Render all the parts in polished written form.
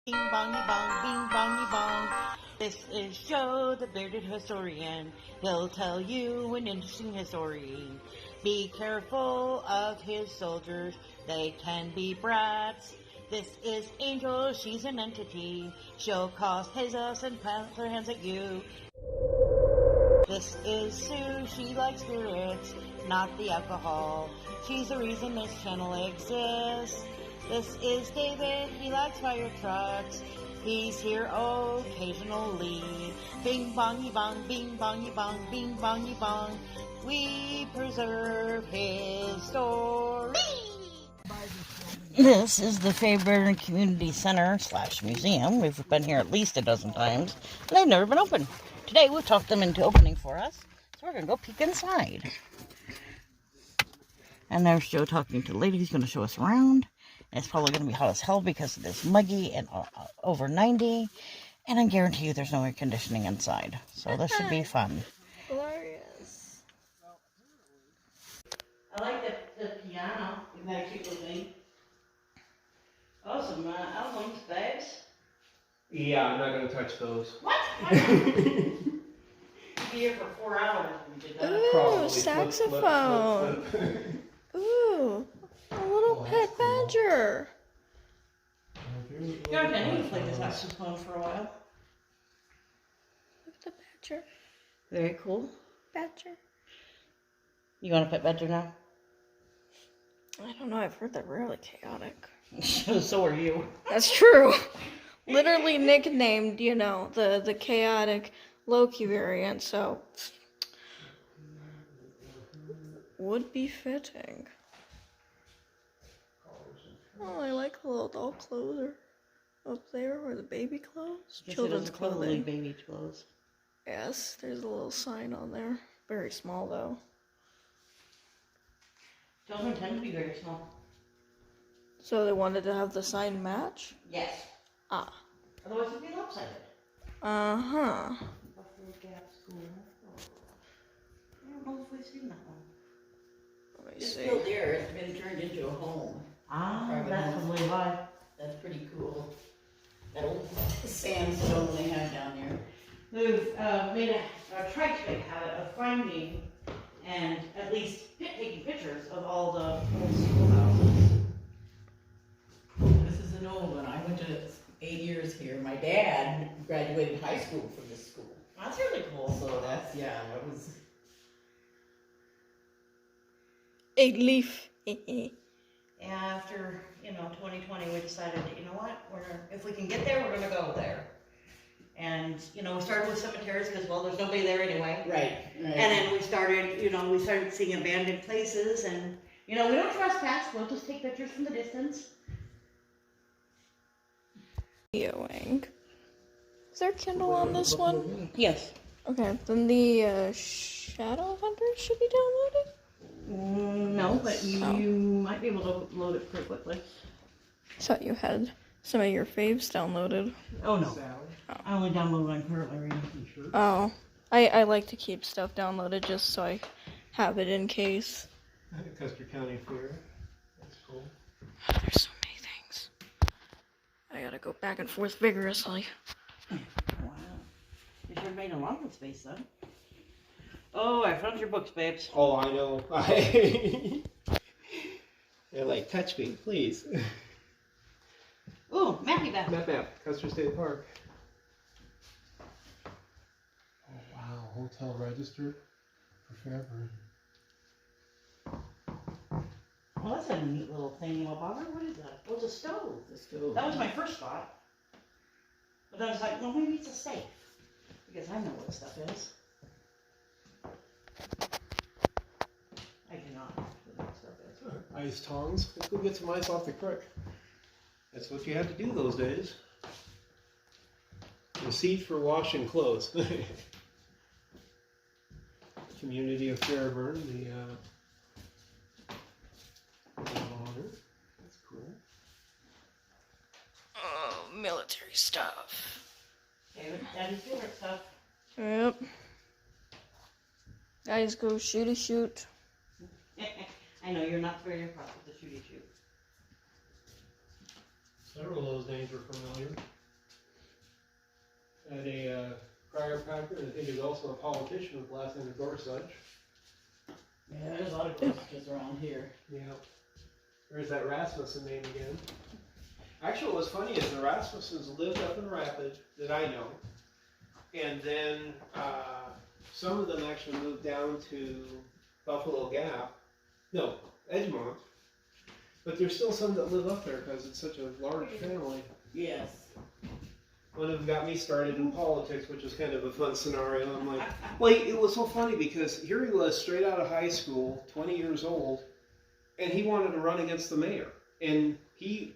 Bing bongy bong, bing bongy bong. This is Joe, the bearded historian. He'll tell you an interesting story. Be careful of his soldiers, they can be brats. This is Angel, she's an entity. She'll cause chaos and plant her hands at you. This is Sue, she likes spirits, not the alcohol. She's the reason this channel exists. This is David, he likes fire trucks. He's here occasionally. Bing bongy bong, bing bongy bong, bing bongy bong. We preserve his story. This is the Fairburn Community Center / Museum. We've been here at least a dozen times, and they've never been open. Today we've talked them into opening for us, so we're going to go peek inside. And there's Joe talking to the lady who's going to show us around. And it's probably going to be hot as hell because it is muggy and over 90. And I guarantee you there's no air conditioning inside. So this should be fun. Glorious. I like the piano. You got a cute little thing. Oh, some albums, babes. Yeah, I'm not going to touch those. What? You'd be here for 4 hours when you did that. Ooh, Probably saxophone. flip. Ooh, a little pet badger. Yeah, I need to play the saxophone for a while. Look at the badger. Very cool. Badger. You want to pet badger now? I don't know, I've heard they're really chaotic. So are you. That's true. Literally nicknamed, the chaotic Loki variant, so would be fitting. Oh, I like the little doll clothes up there, or the baby clothes. Children's clothing. Baby clothes. Yes, there's a little sign on there. Very small though. Children tend to be very small. So they wanted to have the sign match? Yes. Ah. Otherwise it'd be lopsided. Uh-huh. Buffalo Gap School. I don't know if we've seen that one. Let me It's see. still there. It's been turned into a home. Ah, that's probably why. That's pretty cool. That old sandstone they had down there. We've tried to make a habit of finding and at least taking pictures of all the old schoolhouses. This is an old one. I went to 8 years here. My dad graduated high school from this school. That's really cool. So that was. Eight leaf. After 2020, we decided, you know what, if we can get there, we're gonna go there. And we started with cemeteries because there's nobody there anyway. Right. And then we started seeing abandoned places, and we don't trespass. We'll just take pictures from the distance. Videoing. Is there Kindle on this one? Yes. Okay, then the Shadow Hunters should be downloaded? No, but you might be able to load it pretty quickly. I thought you had some of your faves downloaded. Oh no, I only download what I'm currently reading. Sure. Oh, I like to keep stuff downloaded just so I have it in case. Custer County Fair. That's cool. There's so many things. I gotta go back and forth vigorously. Wow. You sure made a lot of space though. Oh, I found your books, babes. Oh, I know. They're like, touch me, please. Ooh, Mappy Map. Map, Custer State Park. Oh, wow. Hotel register for Fairburn. Well, that's a neat little thing, Bobber. What is that? Oh, it's a stove. The stove. That was my first thought. But I was like, no, maybe it's a safe. Because I know what stuff is. I do not know what stuff is. Ice tongs. Let's go get some ice off the creek. That's what you had to do those days. Receipt for washing clothes. Community of Fairburn, the honor. That's cool. Oh, military stuff. Daddy's favorite stuff. Yep. Guys, go shoot. I know you're not very impressed with the shooty shoot. Several of those names were familiar. chiropractor, and I think he's also a politician with the last name of Gorsuch. Yeah, there's a lot of Gorsuches around here. Yeah. There's that Rasmussen name again. Actually, what's funny is the Rasmussens lived up in Rapid, that I know. And then some of them actually moved down to Buffalo Gap. No, Edgemont. But there's still some that live up there because it's such a large family. Yes. One of them got me started in politics, which was kind of a fun scenario. I'm like, well, it was so funny because here he was straight out of high school, 20 years old, and he wanted to run against the mayor. And he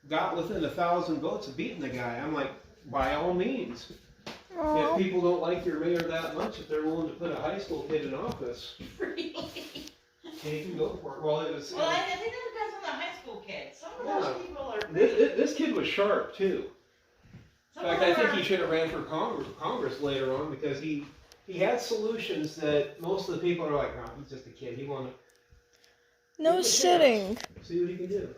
got within 1,000 votes of beating the guy. I'm like, by all means. If people don't like your mayor that much, if they're willing to put a high school kid in office, Really? they can go for it. Well, it was. Well, I think it depends on the high school kids. Some of those people are. This kid was sharp too. In Some fact, of I them think are- he should have ran for Congress later on because he had solutions that most of the people are like, oh, he's just a kid. He wanted. No sitting. See what he can do.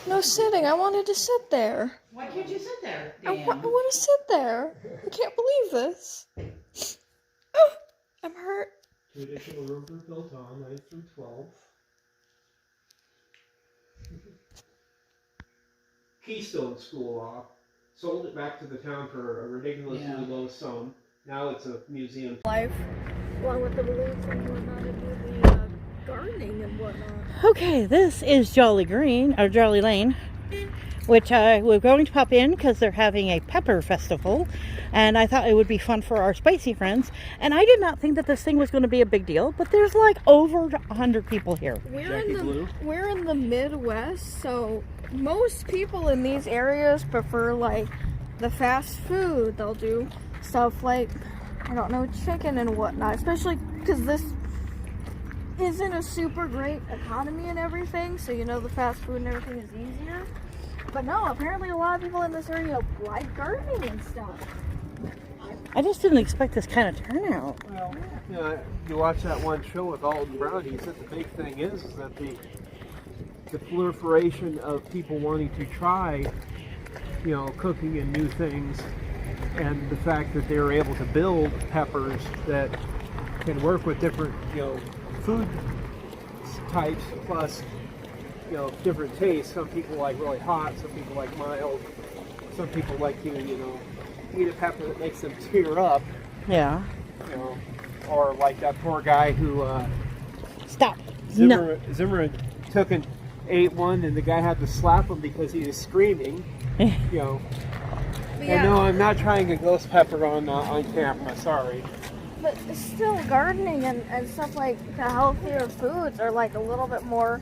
No sitting. I wanted to sit there. Why can't you sit there? I Dan. want to sit there. I can't believe this. Oh, I'm hurt. 2 additional rooms were built on, 9 through 12. Keystone School Law sold it back to the town for a ridiculously low sum. Now it's a museum. Life, along with the balloons and whatnot, and do the gardening and whatnot. Okay, this is Jolly Green, or Jolly Lane, which we're going to pop in because they're having a pepper festival, and I thought it would be fun for our spicy friends. And I did not think that this thing was going to be a big deal, but there's like over 100 people here. We're in the Midwest, so most people in these areas prefer like the fast food. They'll do stuff like, I don't know, chicken and whatnot, especially because this isn't a super great economy and everything, so you know the fast food and everything is easier. But no, apparently a lot of people in this area like gardening and stuff. I just didn't expect this kind of turnout. Well, you know, you watch that one show with Alton Brown, he said the big thing is that the proliferation of people wanting to try, you know, cooking and new things, and the fact that they're able to build peppers that can work with different, you know, food types, plus, you know, different tastes. Some people like really hot, some people like mild, some people like you know, eat a pepper that makes them tear up, Yeah. you know, or like that poor guy who Stop. No. Zimmerman took and ate one, and the guy had to slap him because he was screaming, you know. Yeah. And no, I'm not trying a ghost pepper on camera, sorry. But still, gardening and stuff like the healthier foods are like a little bit more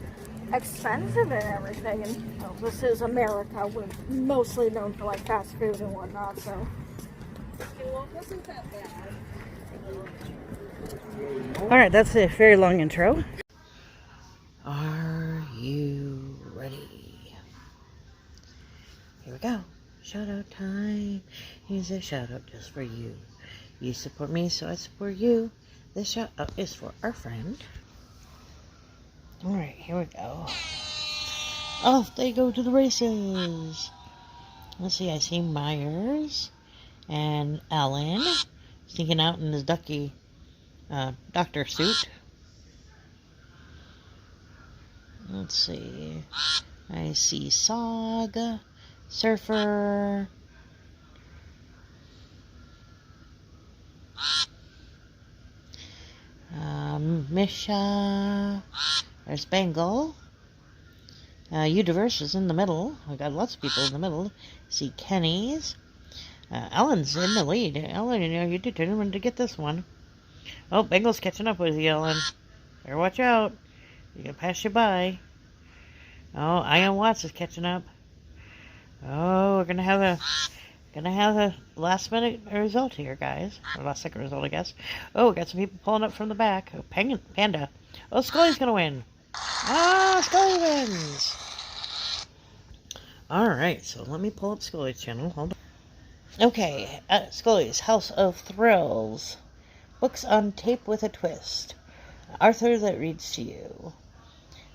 expensive and everything. And you know, this is America. We're mostly known for like fast food and whatnot, so it wasn't that bad. All right, that's a very long intro. Are you ready? Here we go. Shout out time. Here's a shout out just for you. You support me, so I support you. This shout out is for our friend. All right, here we go. Off they go to the races. Let's see, I see Myers and Alan sneaking out in his ducky doctor suit. Let's see. I see Sog, Surfer, Misha, there's Bengal. Udiverse is in the middle. I got lots of people in the middle. See Kenny's. Ellen's in the lead. Ellen, you know, you determined to get this one. Oh, Bengal's catching up with you, Ellen. Better watch out. You can pass you by. Oh, Ian Watts is catching up. Oh, we're gonna have a last minute result here, guys. Or last second result, I guess. Oh, we got some people pulling up from the back. Oh, Panda. Oh, Scully's gonna win. Ah, Scully wins. Alright, so let me pull up Scully's channel. Hold on. Okay, Scully's House of Thrills. Books on tape with a twist. Arthur that reads to you.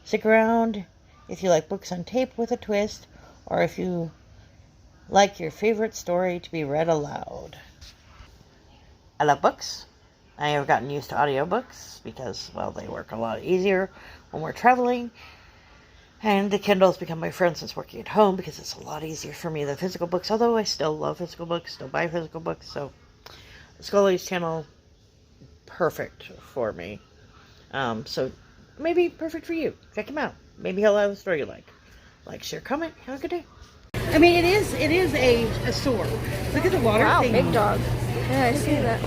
Stick around if you like books on tape with a twist, or if you like your favorite story to be read aloud. I love books. I have gotten used to audiobooks because, well, they work a lot easier when we're traveling. And the Kindle's become my friend since working at home because it's a lot easier for me than physical books. Although I still love physical books, still buy physical books. So, Scully's channel, perfect for me. So, maybe perfect for you. Check him out. Maybe he'll have a story you like. Like, share, comment. Have a good day. I mean, it is a store. Look at the water thing. Wow, big dog. Yeah, I see that.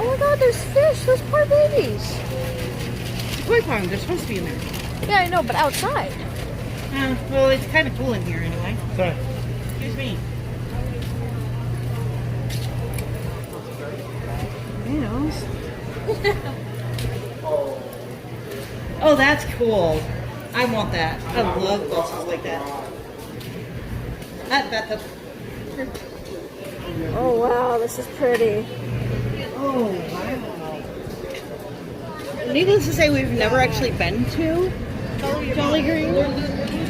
Oh my god, there's fish. There's poor babies. It's a koi pond. They're supposed to be in there. Yeah, I know, but outside. Well, it's kind of cool in here anyway. Sorry. Excuse me. Tomatoes. Oh, that's cool. I want that. I love boxes like that. That's Oh wow, this is pretty. oh, wow. Needless to say, we've never actually been to Jolly Green.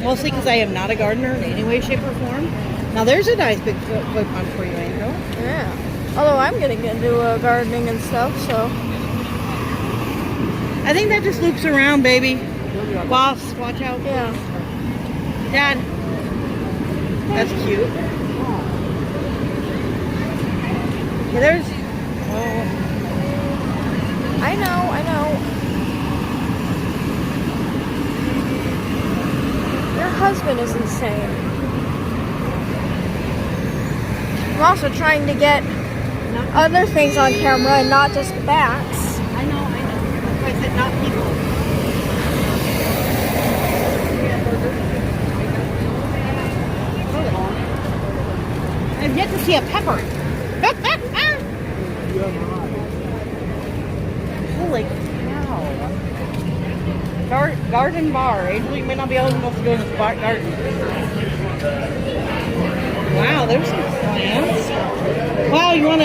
Mostly because I am not a gardener in any way, shape, or form. Now, there's a nice big koi pond for you, Angel. Yeah. Although I'm getting into gardening and stuff, so. I think that just loops around, baby. Boss, watch out. Yeah. Dad. That's cute. Yeah, there's. Oh. I know. Your husband is insane. I'm also trying to get other things on camera and not just bats. I know. That's why I said not people. I've yet to see a pepper. Holy cow. Garden bar. Angel, you may not be able to go in this garden. Wow, there's some plants. Wow, you want a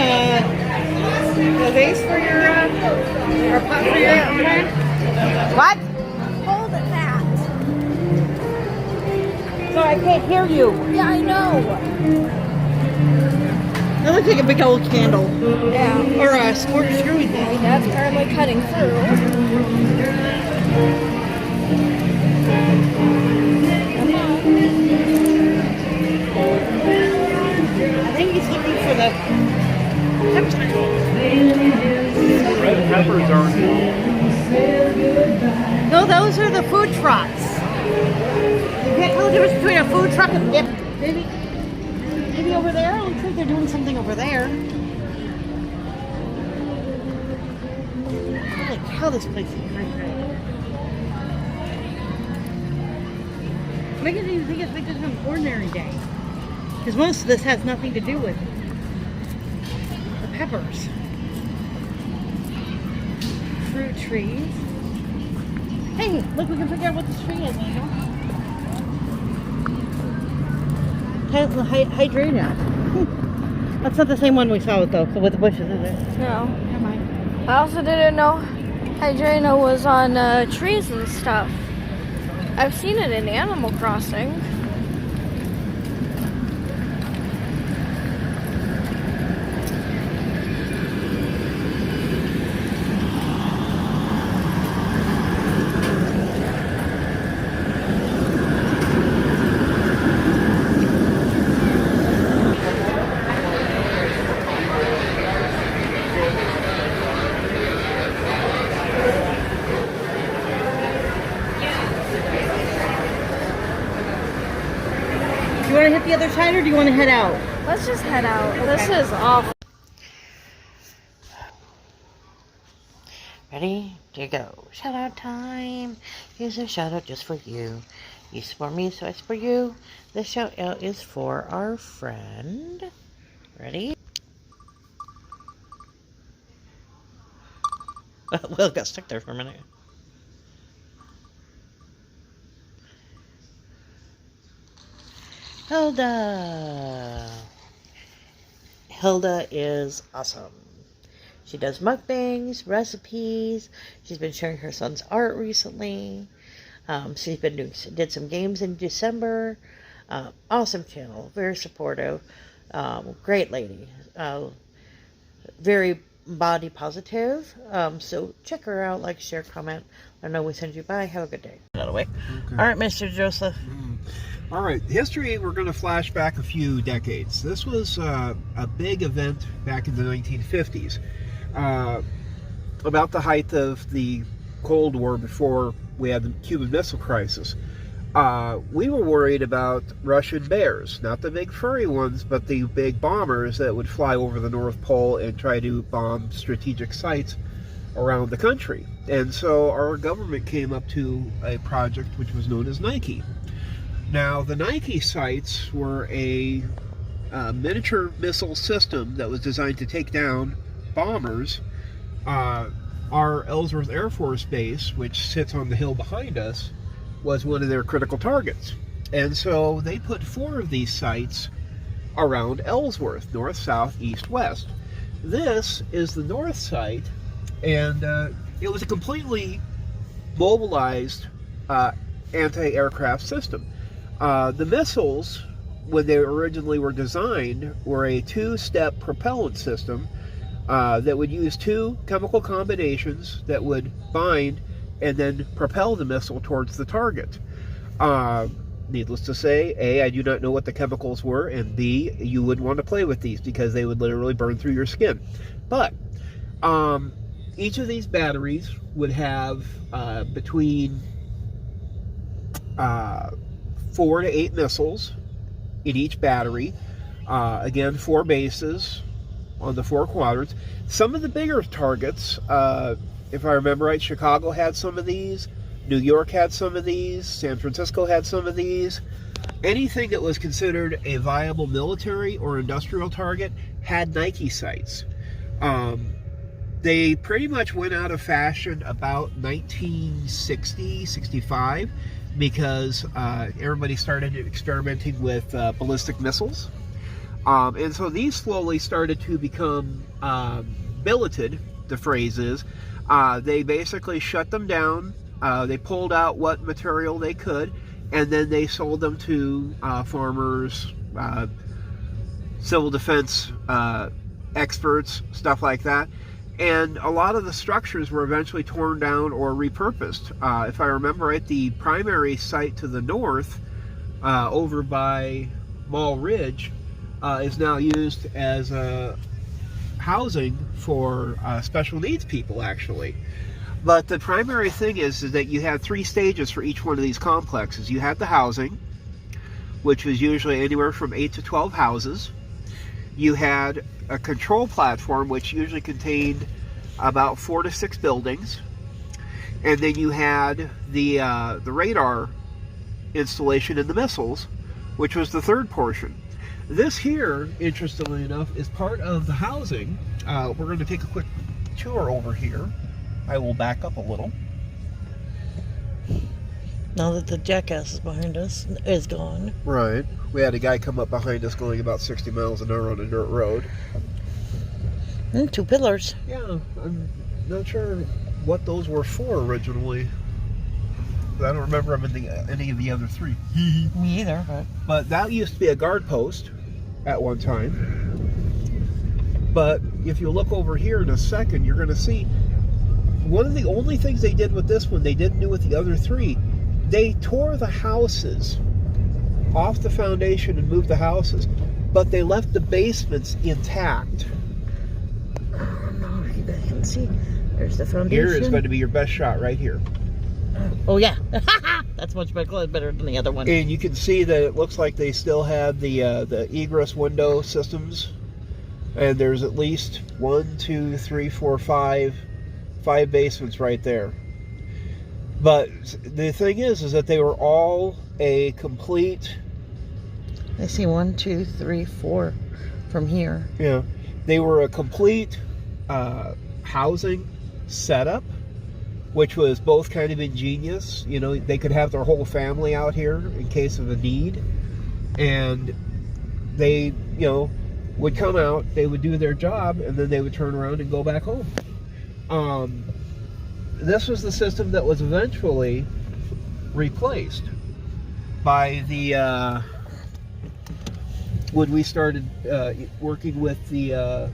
vase for your, or a pot for your plant? What? Hold it back. So I can't hear you. Yeah, I know. That looks like a big old candle. Yeah. Or a screwy thing. That's currently cutting through. I think he's looking for the peppers. Red peppers aren't. No, those are the food trucks. You can't tell the difference between a food truck and dip. Maybe over there? It looks like they're doing something over there. Holy cow, this place is great. Make it even think it's like just an ordinary day. Because most of this has nothing to do with the peppers. Fruit trees. Hey, look, we can figure out what this tree is, Angel. Has the hydrangea. That's not the same one we saw with the bushes, is it? No. Never mind. I also didn't know hydrangea was on trees and stuff. I've seen it in Animal Crossing. Do you want to hit the other side or do you want to head out? Let's just head out. Okay. This is awful. Ready to go. Shout out time. Here's a shout out just for you. You support me, so I support you. This shout out is for our friend. Ready? Well, it got stuck there for a minute. Hilda. Hilda is awesome. She does mukbangs, recipes. She's been sharing her son's art recently. She's been did some games in December. Awesome channel, very supportive. Great lady. Very body positive. So check her out, like, share, comment. I know we send you by. Have a good day. Out of the way. Okay. All right, Mr. Joseph. All right, history, we're going to flash back a few decades. This was a big event back in the 1950s, about the height of the Cold War before we had the Cuban Missile Crisis. We were worried about Russian bears, not the big furry ones, but the big bombers that would fly over the North Pole and try to bomb strategic sites around the country. And so our government came up to a project which was known as Nike. Now, the Nike sites were a miniature missile system that was designed to take down bombers. Our Ellsworth Air Force Base, which sits on the hill behind us, was one of their critical targets. And so they put 4 of these sites around Ellsworth, north, south, east, west. This is the north site, and it was a completely mobilized anti-aircraft system. The missiles, when they originally were designed, were a 2-step propellant system that would use 2 chemical combinations that would bind and then propel the missile towards the target. Needless to say, A, I do not know what the chemicals were, and B, you wouldn't want to play with these because they would literally burn through your skin. But each of these batteries would have between 4 to 8 missiles in each battery. Again, 4 bases on the 4 quadrants. Some of the bigger targets, if I remember right, Chicago had some of these, New York had some of these, San Francisco had some of these. Anything that was considered a viable military or industrial target had Nike sites. They pretty much went out of fashion about 1960, 65, because everybody started experimenting with ballistic missiles. And so these slowly started to become billeted, the phrase is. They basically shut them down. They pulled out what material they could, and then they sold them to farmers, civil defense experts, stuff like that. And a lot of the structures were eventually torn down or repurposed. If I remember right, the primary site to the north, over by Mall Ridge, is now used as housing for special needs people, actually. But the primary thing is that you had 3 stages for each one of these complexes. You had the housing, which was usually anywhere from 8 to 12 houses. You had a control platform, which usually contained about 4 to 6 buildings. And then you had the radar installation in the missiles, which was the 3rd portion. This here, interestingly enough, is part of the housing. We're going to take a quick tour over here. I will back up a little. Now that the jackass is behind us, is gone. Right. We had a guy come up behind us going about 60 miles an hour on a dirt road. 2 pillars. Yeah, I'm not sure what those were for originally. I don't remember them in any of the other 3. Me either, But that used to be a guard post at one time. But if you look over here in a second, you're going to see one of the only things they did with this one they didn't do with the other 3. They tore the houses off the foundation and moved the houses, but they left the basements intact. You guys can see. There's the foundation. Here is going to be your best shot right here. Oh yeah, that's much better than the other one. And you can see that it looks like they still had the egress window systems. And there's at least 1, 2, 3, 4, 5 basements right there. But the thing is that they were all a complete. I see 1, 2, 3, 4 from here. Yeah, they were a complete housing setup, which was both kind of ingenious. You know, they could have their whole family out here in case of a need, and they, you know, would come out, they would do their job, and then they would turn around and go back home. This was the system that was eventually replaced by the when we started working with the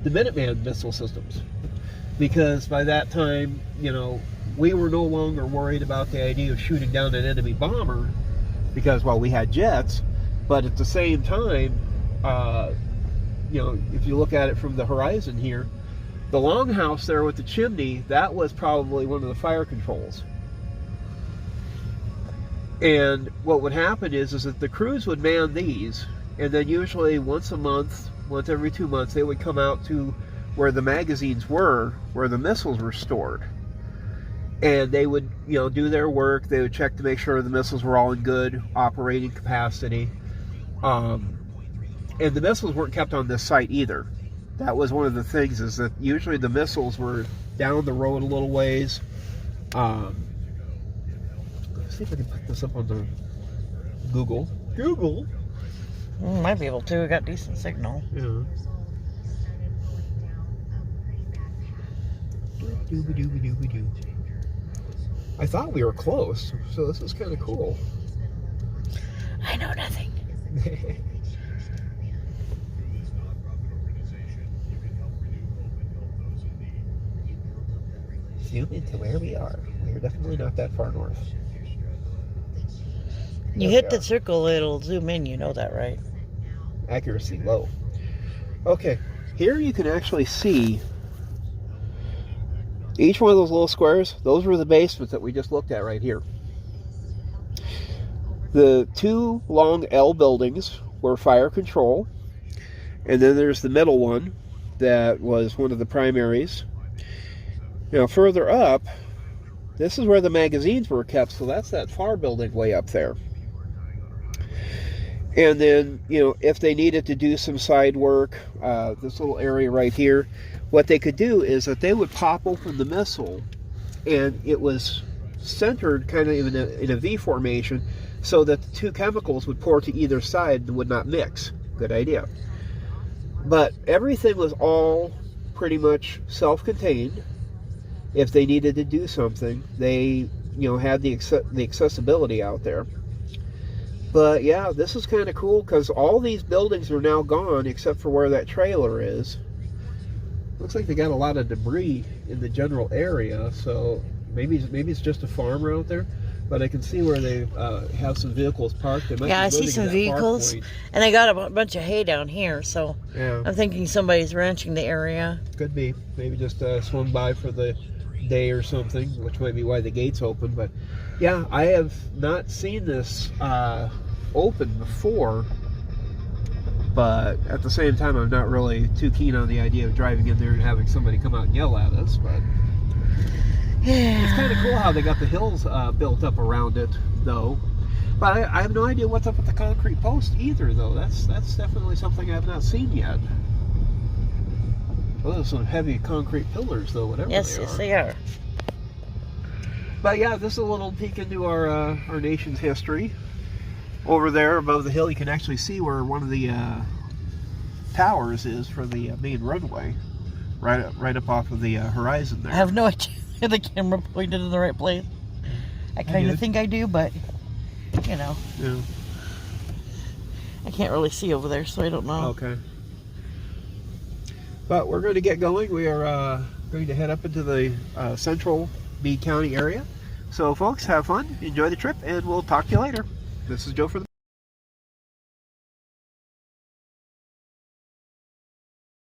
the Minuteman missile systems. Because by that time, you know, we were no longer worried about the idea of shooting down an enemy bomber because, well, we had jets, but at the same time, you know, if you look at it from the horizon here, the longhouse there with the chimney, that was probably one of the fire controls. And what would happen is that the crews would man these, and then usually once a month, once every 2 months, they would come out to where the magazines were, where the missiles were stored. And they would, you know, do their work. They would check to make sure the missiles were all in good operating capacity. And the missiles weren't kept on this site either. That was one of the things, is that usually the missiles were down the road a little ways. Let's see if I can put this up on the Google. Google? Might be able to. We got decent signal. Yeah. Dooby-dooby-dooby-doo. I thought we were close, so this is kind of cool. I know nothing. Zoom into where we are. We're definitely not that far north. You hit the circle, it'll zoom in, you know that, right? Accuracy low. Okay, here you can actually see each one of those little squares. Those were the basements that we just looked at right here. The two long L buildings were fire control, and then there's the middle one that was one of the primaries. Now further up, this is where the magazines were kept, so that's that far building way up there. And then, you know, if they needed to do some side work, this little area right here, what they could do is that they would pop open the missile, and it was centered kind of in a V formation, so that the two chemicals would pour to either side and would not mix. Good idea. But everything was all pretty much self-contained. If they needed to do something, they, you know, had the accessibility out there. But yeah, this is kind of cool because all these buildings are now gone except for where that trailer is. Looks like they got a lot of debris in the general area, so maybe it's just a farm out there. But I can see where they have some vehicles parked. They might Yeah, be I see living some at that vehicles, park point. and I got a bunch of hay down here, so Yeah, I'm thinking somebody's ranching the area. could be. Maybe just swung by for the day or something, which might be why the gate's open. But yeah, I have not seen this open before, but at the same time I'm not really too keen on the idea of driving in there and having somebody come out and yell at us. But it's kind of cool how they got the hills built up around it, though. But I have no idea what's up with the concrete post either, though. That's definitely something I have not seen yet. Well, those are some heavy concrete pillars, though, whatever Yes, they are. yes, they are. But yeah, this is a little peek into our nation's history. Over there above the hill, you can actually see where one of the towers is for the main runway, right up off of the horizon there. I have no idea if the camera pointed in the right place. I kind of think I do, but, you know. Yeah. I can't really see over there, so I don't know. Okay. But we're going to get going. We are going to head up into the central Meade County area. So folks, have fun, enjoy the trip, and we'll talk to you later. This is Joe for the